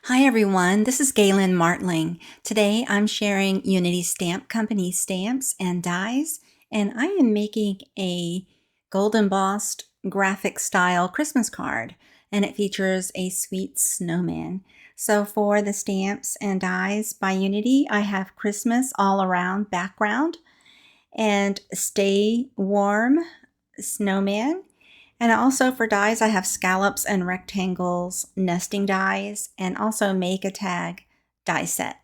Hi everyone, this is Galen Martling. Today I'm sharing Unity Stamp Company stamps and dies, and I am making a gold embossed graphic style Christmas card, and it features a sweet snowman. So for the stamps and dies by Unity, I have Christmas all around background and Stay Warm Snowman. And also for dies, I have scallops and rectangles, nesting dies, and also make a tag die set.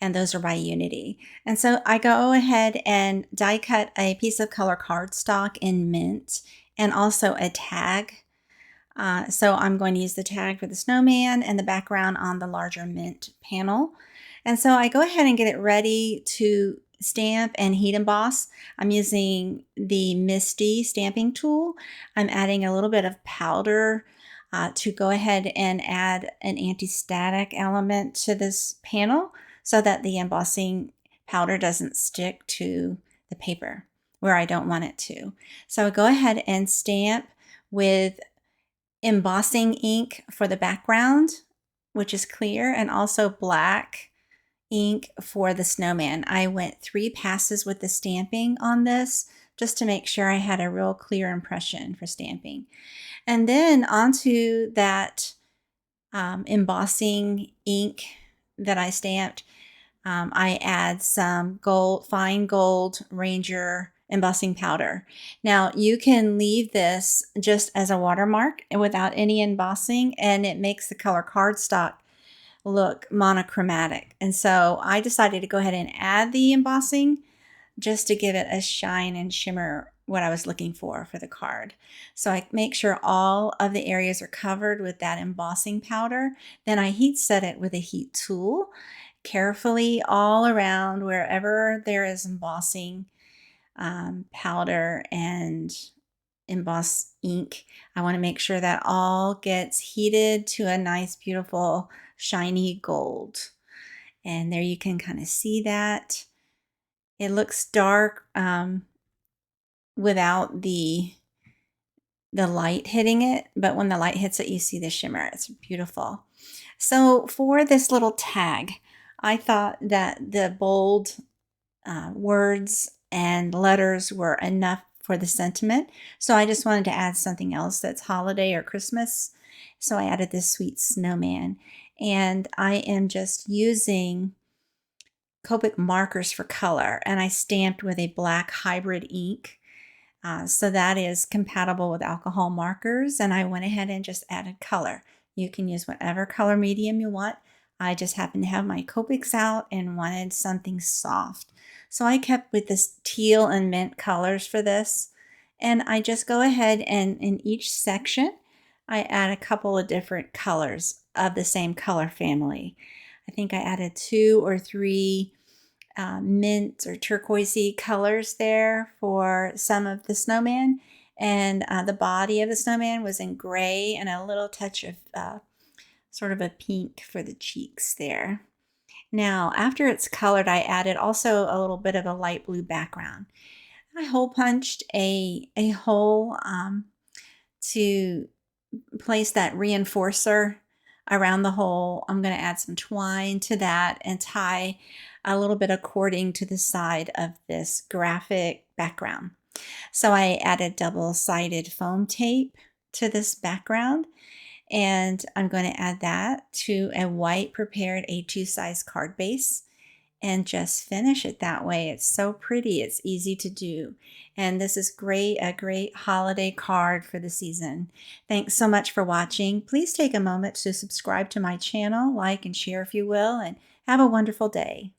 And those are by Unity. And so I go ahead and die cut a piece of color cardstock in mint and also a tag. So I'm going to use the tag for the snowman and the background on the larger mint panel. And so I go ahead and get it ready to stamp and heat emboss. I'm using the Misty stamping tool. I'm adding a little bit of powder to go ahead and add an anti-static element to this panel so that the embossing powder doesn't stick to the paper where I don't want it to. So I go ahead and stamp with embossing ink for the background, which is clear, and also black ink for the snowman. I went 3 passes with the stamping on this just to make sure I had a real clear impression for stamping. And then onto that embossing ink that I stamped, I add some fine gold Ranger embossing powder. Now you can leave this just as a watermark without any embossing, and it makes the color cardstock look monochromatic. And so I decided to go ahead and add the embossing just to give it a shine and shimmer what I was looking for the card. So I make sure all of the areas are covered with that embossing powder. Then I heat set it with a heat tool carefully all around wherever there is embossing powder and emboss ink. I want to make sure that all gets heated to a nice, beautiful, shiny gold. And there you can kind of see that. It looks dark without the light hitting it, but when the light hits it, you see the shimmer. It's beautiful. So for this little tag, I thought that the bold words and letters were enough for the sentiment. So I just wanted to add something else that's holiday or Christmas. So I added this sweet snowman. And I am just using Copic markers for color, and I stamped with a black hybrid ink. So that is compatible with alcohol markers, and I went ahead and just added color. You can use whatever color medium you want. I just happened to have my Copics out and wanted something soft. So I kept with this teal and mint colors for this. And I just go ahead and in each section, I add a couple of different colors of the same color family. I think I added 2 or 3 mint or turquoisey colors there for some of the snowman. And the body of the snowman was in gray and a little touch of sort of a pink for the cheeks there. Now, after it's colored, I added also a little bit of a light blue background. I hole punched a hole to place that reinforcer around the hole. I'm going to add some twine to that and tie a little bit of cording to the side of this graphic background. So I added double-sided foam tape to this background, and I'm going to add that to a white prepared A2 size card base and just finish it that way. It's so pretty. It's easy to do. And this is a great holiday card for the season. Thanks so much for watching. Please take a moment to subscribe to my channel, like and share if you will, and have a wonderful day.